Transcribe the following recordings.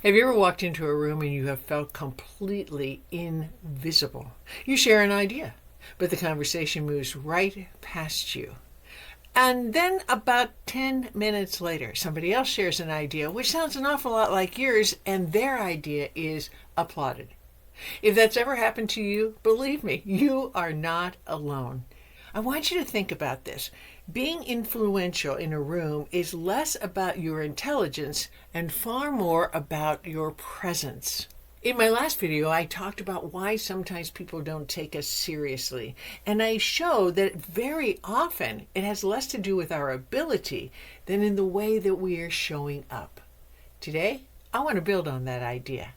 Have you ever walked into a room and you have felt completely invisible? You share an idea, but the conversation moves right past you. And then about 10 minutes later, somebody else shares an idea which sounds an awful lot like yours, and their idea is applauded. If that's ever happened to you, believe me, you are not alone. I want you to think about this. Being influential in a room is less about your intelligence and far more about your presence. In my last video, I talked about why sometimes people don't take us seriously, and I show that very often it has less to do with our ability than in the way that we are showing up. Today, I want to build on that idea.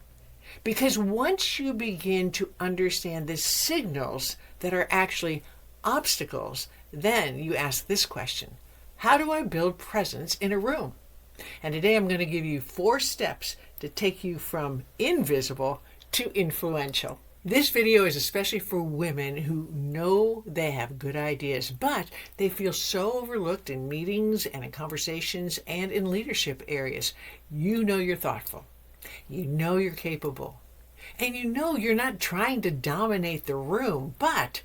Because once you begin to understand the signals that are actually obstacles, then you ask this question: how do I build presence in a room? And today I'm going to give you 4 steps to take you from invisible to influential. This video is especially for women who know they have good ideas, but they feel so overlooked in meetings and in conversations and in leadership areas. You know you're thoughtful. You know you're capable. And you know you're not trying to dominate the room, but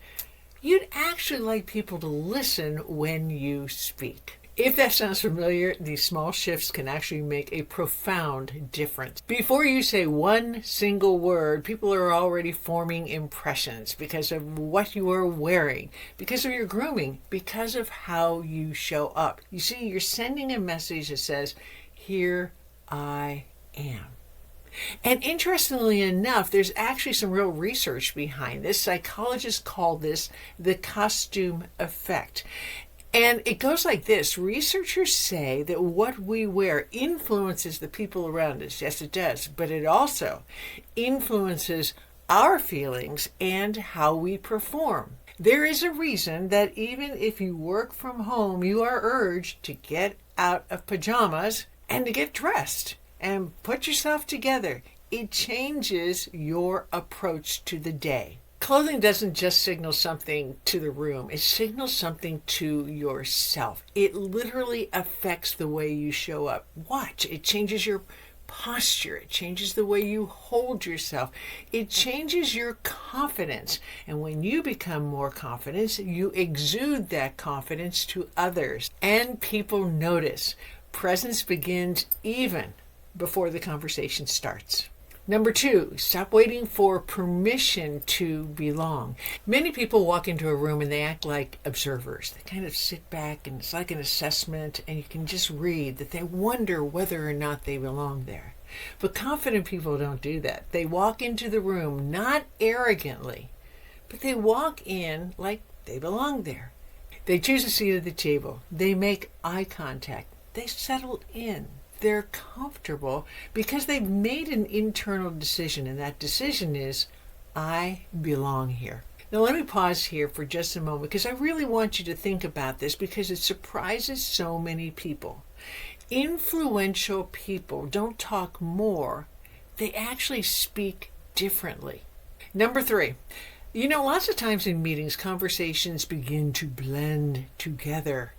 you'd actually like people to listen when you speak. If that sounds familiar, these small shifts can actually make a profound difference. Before you say one single word, people are already forming impressions because of what you are wearing, because of your grooming, because of how you show up. You see, you're sending a message that says, "Here I am." And interestingly enough, there's actually some real research behind this. Psychologists call this the costume effect. And it goes like this. Researchers say that what we wear influences the people around us. Yes, it does. But it also influences our feelings and how we perform. There is a reason that even if you work from home, you are urged to get out of pajamas and to get dressed and put yourself together. It changes your approach to the day. Clothing doesn't just signal something to the room, it signals something to yourself. It literally affects the way you show up. Watch, it changes your posture, it changes the way you hold yourself, it changes your confidence. And when you become more confident, you exude that confidence to others, and people notice. Presence begins even before the conversation starts. Number 2, stop waiting for permission to belong. Many people walk into a room and they act like observers. They kind of sit back and it's like an assessment, and you can just read that they wonder whether or not they belong there. But confident people don't do that. They walk into the room not arrogantly, but they walk in like they belong there. They choose a seat at the table. They make eye contact. They settle in. They're comfortable because they've made an internal decision, and that decision is, I belong here. Now let me pause here for just a moment because I really want you to think about this because it surprises so many people. Influential people don't talk more, they actually speak differently. Number 3, lots of times in meetings, conversations begin to blend together.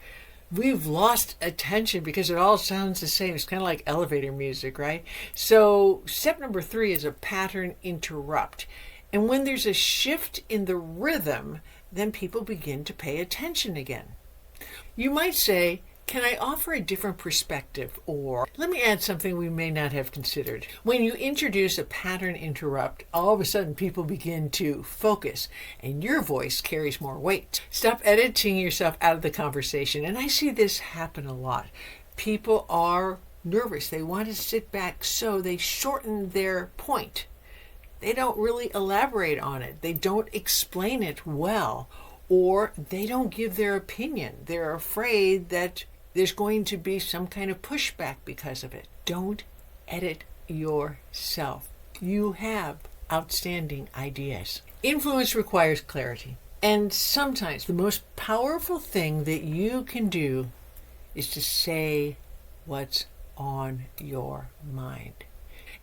We've lost attention because it all sounds the same. It's kind of like elevator music, right? So step number 3 is a pattern interrupt. And when there's a shift in the rhythm, then people begin to pay attention again. You might say, can I offer a different perspective? Or let me add something we may not have considered. When you introduce a pattern interrupt, all of a sudden people begin to focus and your voice carries more weight. Stop editing yourself out of the conversation. And I see this happen a lot. People are nervous. They want to sit back, so they shorten their point. They don't really elaborate on it. They don't explain it well, or they don't give their opinion. They're afraid that there's going to be some kind of pushback because of it. Don't edit yourself. You have outstanding ideas. Influence requires clarity. And sometimes the most powerful thing that you can do is to say what's on your mind.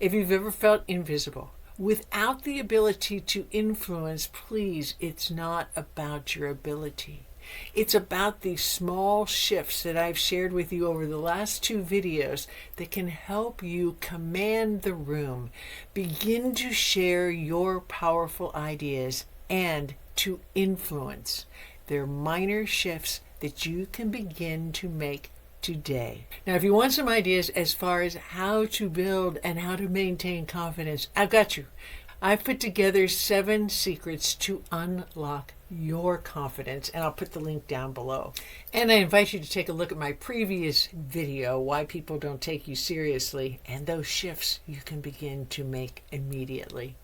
If you've ever felt invisible, without the ability to influence, please, it's not about your ability. It's about these small shifts that I've shared with you over the last 2 videos that can help you command the room, begin to share your powerful ideas, and to influence. They're minor shifts that you can begin to make today. Now, if you want some ideas as far as how to build and how to maintain confidence, I've got you. I've put together 7 secrets to unlock your confidence, and I'll put the link down below. And I invite you to take a look at my previous video, Why People Don't Take You Seriously, and those shifts you can begin to make immediately.